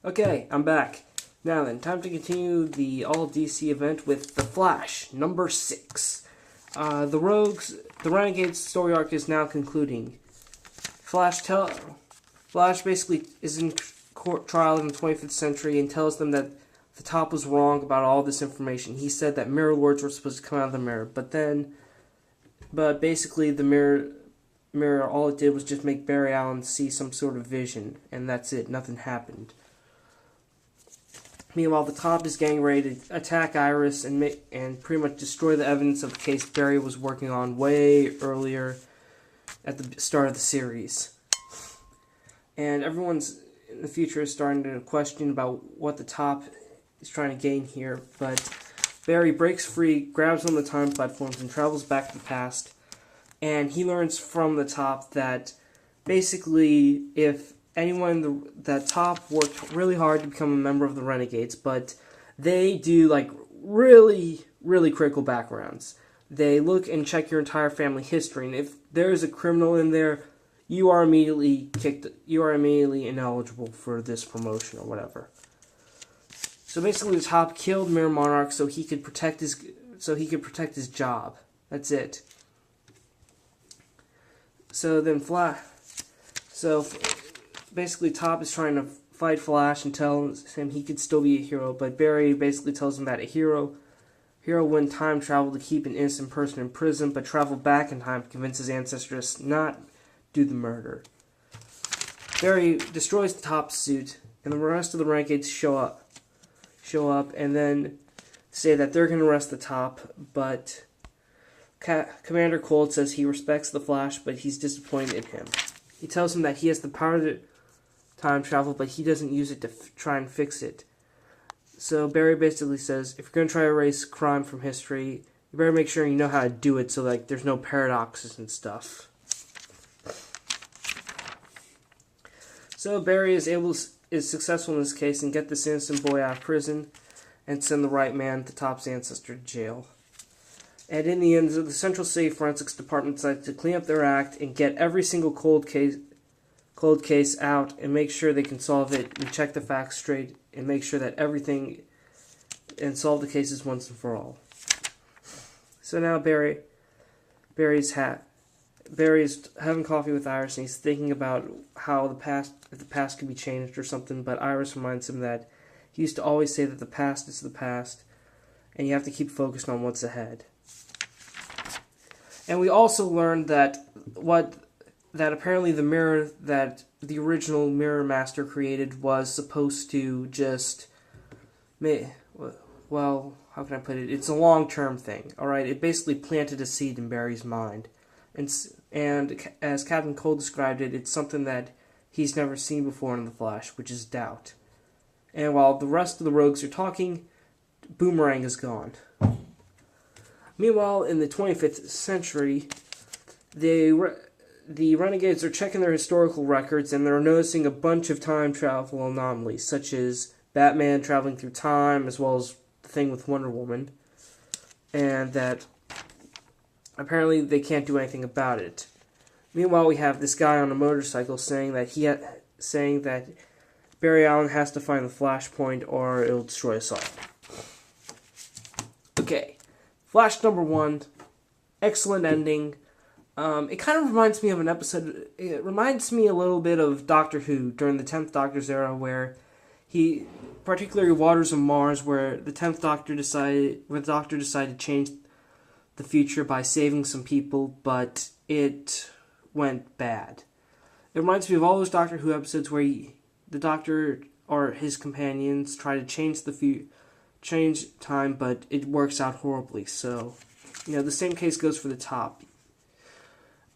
Okay, I'm back. Now then, time to continue the all DC event with The Flash, number 6. The Renegades story arc is now concluding. Flash basically is in court trial in the 25th century and tells them that the Top was wrong about all this information. He said that Mirror Lords were supposed to come out of the mirror, but basically the mirror, all it did was just make Barry Allen see some sort of vision, and that's it. Nothing happened. Meanwhile, the Top is getting ready to attack Iris and pretty much destroy the evidence of the case Barry was working on way earlier at the start of the series. And everyone's in the future is starting to question about what the Top is trying to gain here, but Barry breaks free, grabs one of the time platforms, and travels back to the past. And he learns from the Top that basically if anyone that Top worked really hard to become a member of the Renegades, but they do like really, really critical backgrounds. They look and check your entire family history, and if there is a criminal in there, you are immediately ineligible for this promotion or whatever. So basically, the Top killed Mirror Monarch so he could protect his job. That's it. Basically, Top is trying to fight Flash and tells him he could still be a hero, but Barry basically tells him that a hero wouldn't time travel to keep an innocent person in prison, but travel back in time to convince his ancestors not do the murder. Barry destroys the Top's suit, and the rest of the Renegades show up, and then say that they're going to arrest the Top, but Commander Cold says he respects the Flash, but he's disappointed in him. He tells him that he has the power to time travel, but he doesn't use it to try and fix it. So Barry basically says, if you're going to try to erase crime from history, you better make sure you know how to do it so like there's no paradoxes and stuff. So Barry is successful in this case and get this innocent boy out of prison and send the right man, the Top's ancestor, to jail. And in the end, the Central City Forensics Department decides to clean up their act and get every single cold case out and make sure they can solve it and check the facts straight and make sure that everything and solve the cases once and for all. So now Barry's having coffee with Iris and he's thinking about how if the past could be changed or something, but Iris reminds him that he used to always say that the past is the past and you have to keep focused on what's ahead. And we also learned that apparently the mirror that the original Mirror Master created was supposed to just, well, how can I put it? It's a long-term thing, alright? It basically planted a seed in Barry's mind. And as Captain Cold described it, it's something that he's never seen before in The Flash, which is doubt. And while the rest of the rogues are talking, Boomerang is gone. Meanwhile, in the 25th century, the Renegades are checking their historical records and they're noticing a bunch of time travel anomalies, such as Batman traveling through time, as well as the thing with Wonder Woman, and that apparently they can't do anything about it. Meanwhile, we have this guy on a motorcycle saying that Barry Allen has to find the Flashpoint or it'll destroy us all. Okay, Flash number 1, excellent ending. It kind of reminds me of an episode. It reminds me a little bit of Doctor Who during the 10th Doctor's era, where particularly Waters of Mars, where the Doctor decided to change the future by saving some people, but it went bad. It reminds me of all those Doctor Who episodes where the Doctor or his companions try to change time, but it works out horribly. So, the same case goes for the Top.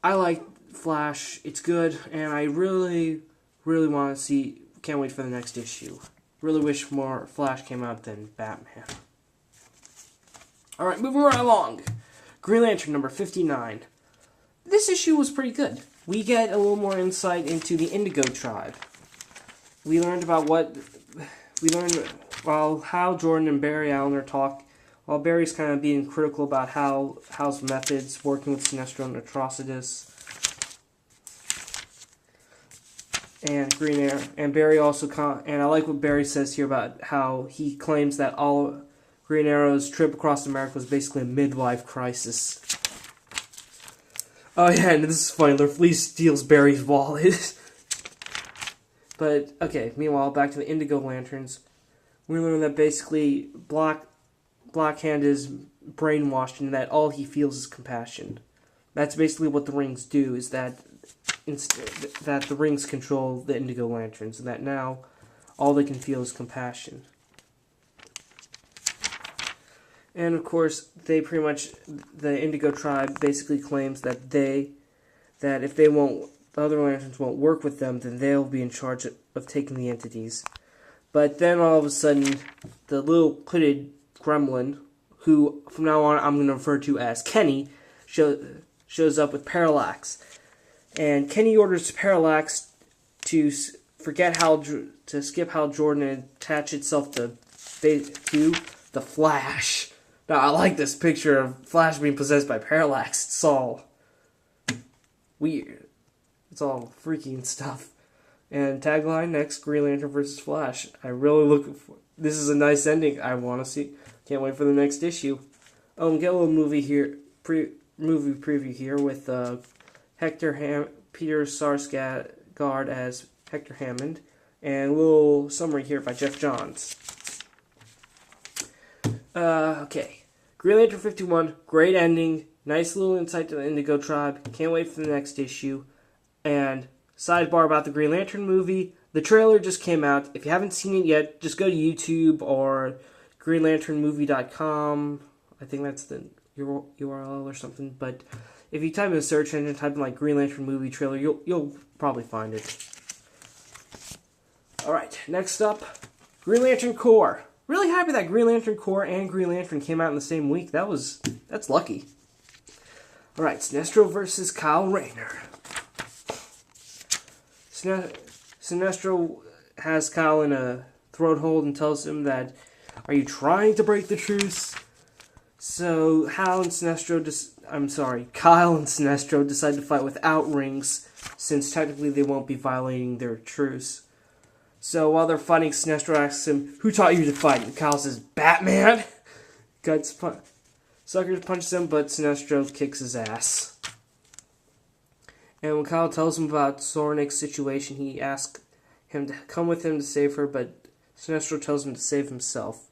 I like Flash, it's good, and I really, really want to can't wait for the next issue. Really wish more Flash came out than Batman. Alright, moving right along. Green Lantern number 59. This issue was pretty good. We get a little more insight into the Indigo Tribe. We learned how Jordan and Barry Allen are talking, while Barry's kind of being critical about Hal's methods, working with Sinestro and Atrocitus. and Green Arrow. And Barry also and I like what Barry says here about how he claims that all Green Arrow's trip across America was basically a midlife crisis. Oh yeah, and this is funny. Lee steals Barry's wallet. But okay. Meanwhile, back to the Indigo Lanterns. We learn that basically Blackhand is brainwashed and that all he feels is compassion. That's basically what the rings do. Is that that the rings control the Indigo Lanterns, and that now all they can feel is compassion. And of course, they pretty much, the Indigo tribe basically claims that if they won't, the other lanterns won't work with them, then they'll be in charge of taking the entities. But then all of a sudden, the little hooded gremlin, who from now on I'm going to refer to as Kenny, shows up with Parallax. And Kenny orders Parallax to skip Hal Jordan and attach itself to the Flash. Now, I like this picture of Flash being possessed by Parallax. It's all weird. It's all freaky and stuff. And tagline next: Green Lantern versus Flash. I really look for. This is a nice ending. I want to see. Can't wait for the next issue. Oh, get a little movie here. Movie preview here with Peter Sarsgaard as Hector Hammond, and a little summary here by Jeff Johns. Okay. Green Lantern 51, great ending, nice little insight to the Indigo Tribe, can't wait for the next issue. And sidebar about the Green Lantern movie, the trailer just came out. If you haven't seen it yet, just go to YouTube or greenlanternmovie.com. I think that's the URL or something, but if you type in the search engine, type in like Green Lantern movie trailer, you'll probably find it. Alright, next up, Green Lantern Corps. Really happy that Green Lantern Corps and Green Lantern came out in the same week. That's lucky. Alright, Sinestro versus Kyle Rayner. Sinestro has Kyle in a throat hold and tells him that, "Are you trying to break the truce?" So Kyle and Sinestro decide to fight without rings, since technically they won't be violating their truce. So while they're fighting, Sinestro asks him, "Who taught you to fight?" And Kyle says, "Batman!" Sucker punches him, but Sinestro kicks his ass. And when Kyle tells him about Soranik's situation, he asks him to come with him to save her, but Sinestro tells him to save himself.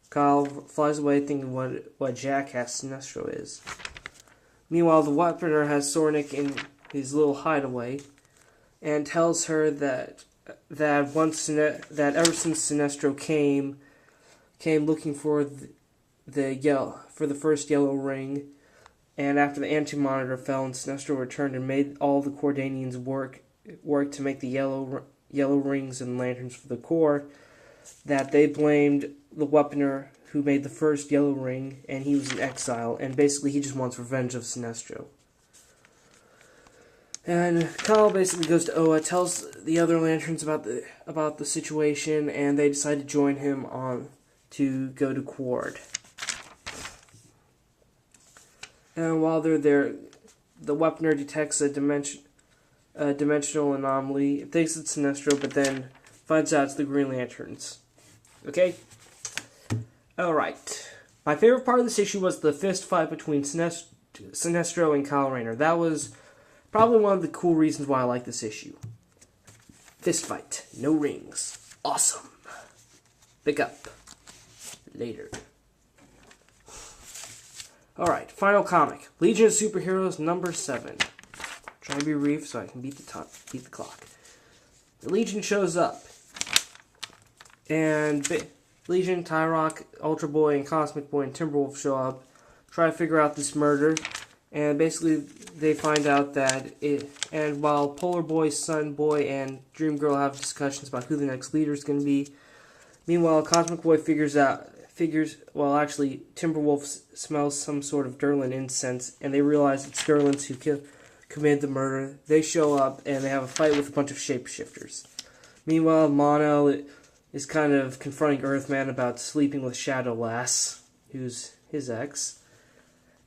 Kyle flies away thinking what jackass Sinestro is. Meanwhile, the Weaponer has Soranik in his little hideaway and tells her that ever since Sinestro came looking for the first yellow ring, and after the Anti-Monitor fell and Sinestro returned and made all the Cordanians work to make the yellow rings and lanterns for the Corps, that they blamed the Weaponer who made the first yellow ring, and he was in exile, and basically he just wants revenge of Sinestro. And Kyle basically goes to Oa, tells the other Lanterns about the situation, and they decide to join him to go to Quard. And while they're there, the Weaponer detects a dimensional anomaly. It thinks it's Sinestro, but then finds out it's the Green Lanterns. Okay? Alright. My favorite part of this issue was the fist fight between Sinestro and Kyle Rayner. That was probably one of the cool reasons why I like this issue. Fist fight. No rings. Awesome. Pick up. Later. Alright, final comic. Legion of Superheroes number 7. Trying to be brief so I can beat the clock. The Legion shows up. And Legion, Tyrock, Ultra Boy, and Cosmic Boy and Timberwolf show up. Try to figure out this murder. And basically they find out that and while Polar Boy, Sun Boy, and Dream Girl have discussions about who the next leader is going to be, meanwhile Cosmic Boy Timberwolf smells some sort of Durlin incense, and they realize it's Durlins who committed the murder. They show up, and they have a fight with a bunch of shapeshifters. Meanwhile, Mono is kind of confronting Earthman about sleeping with Shadow Lass, who's his ex.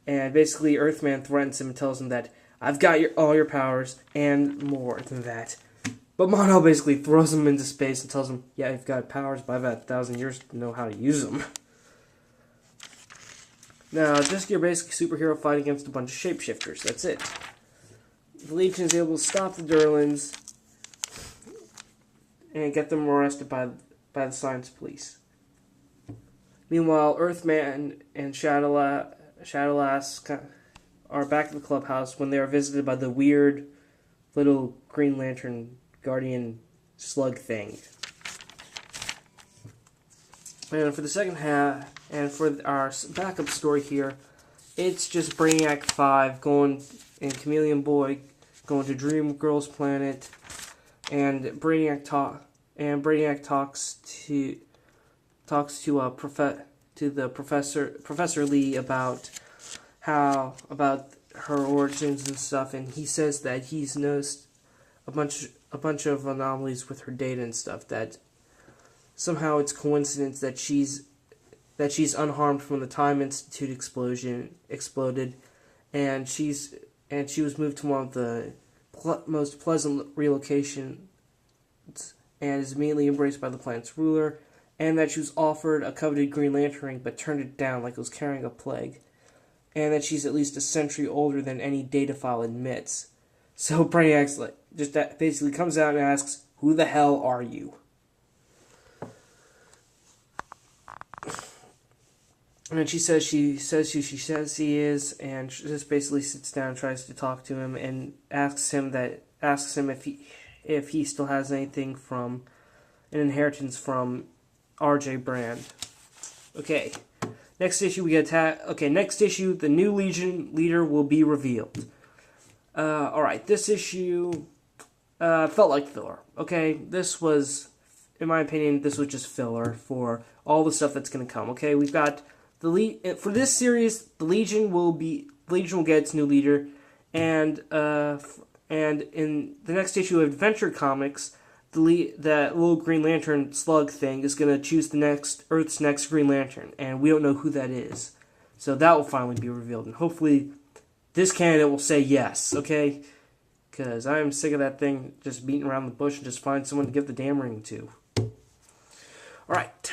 And basically, Earthman threatens him and tells him that, "I've got all your powers, and more than that. But Mono basically throws him into space and tells him, yeah, you've got powers, but I've had 1,000 years to know how to use them. Now, just your basic superhero fight against a bunch of shapeshifters. That's it. The Legion is able to stop the Durlans and get them arrested by the science police. Meanwhile, Earthman and Shadowlass are back at the clubhouse when they are visited by the weird little Green Lantern Guardian slug thing. And for the second half, and for our backup story here, it's just Brainiac 5 and Chameleon Boy going to Dream Girl's planet, and Brainiac talks to Professor Lee about her origins and stuff, and he says that he's noticed a bunch of anomalies with her data and stuff, that somehow it's coincidence that she's unharmed from the Time Institute exploded, and she was moved to one of the most pleasant relocations and is immediately embraced by the planet's ruler, and that she was offered a coveted Green Lantern ring but turned it down like it was carrying a plague, and that she's at least a century older than any data file admits. So Brainiac's basically comes out and asks, "Who the hell are you?" And then she says who she says he is, and she just basically sits down and tries to talk to him and asks him if he still has anything from an inheritance from R.J. Brand. Okay. Next issue next issue, the new Legion leader will be revealed. Alright, this issue felt like filler. Okay, this was, in my opinion, this was just filler for all the stuff that's going to come. Okay, we've got for this series, the Legion will get its new leader, and in the next issue of Adventure Comics, that little Green Lantern slug thing is going to choose Earth's next Green Lantern, and we don't know who that is. So that will finally be revealed, and hopefully this candidate will say yes, okay? Because I am sick of that thing just beating around the bush and just find someone to give the damn ring to. Alright.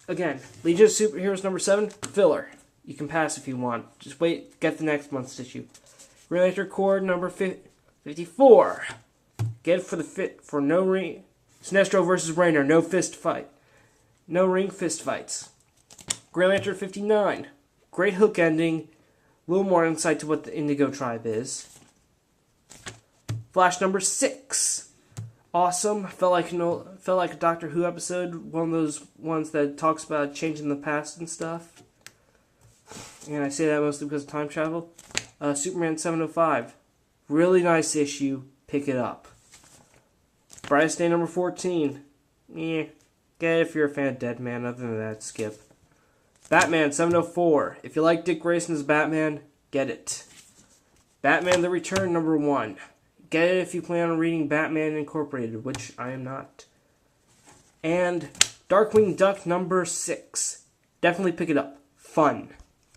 Again, Legion of Superheroes number 7, filler. You can pass if you want. Just wait, get the next month's issue. Green Lantern Corps number 54. Get it for no ring. Sinestro versus Raynor, no fist fight. No ring fist fights. Green Lantern 59. Great hook ending. A little more insight to what the Indigo Tribe is. Flash number 6. Awesome. Felt like a Doctor Who episode. One of those ones that talks about changing the past and stuff. And I say that mostly because of time travel. Superman 705. Really nice issue. Pick it up. Brightest Day number 14. Get it if you're a fan of Deadman. Other than that, skip. Batman 704. If you like Dick Grayson's Batman, get it. Batman The Return number 1. Get it if you plan on reading Batman Incorporated, which I am not. And Darkwing Duck number 6. Definitely pick it up. Fun.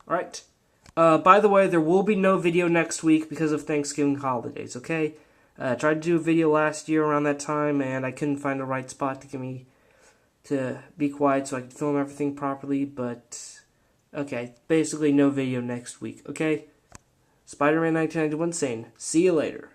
Alright. By the way, there will be no video next week because of Thanksgiving holidays, okay? Tried to do a video last year around that time, and I couldn't find the right spot to be quiet so I could film everything properly, but okay, basically no video next week, okay? Spider-Man 1991 saying, see you later.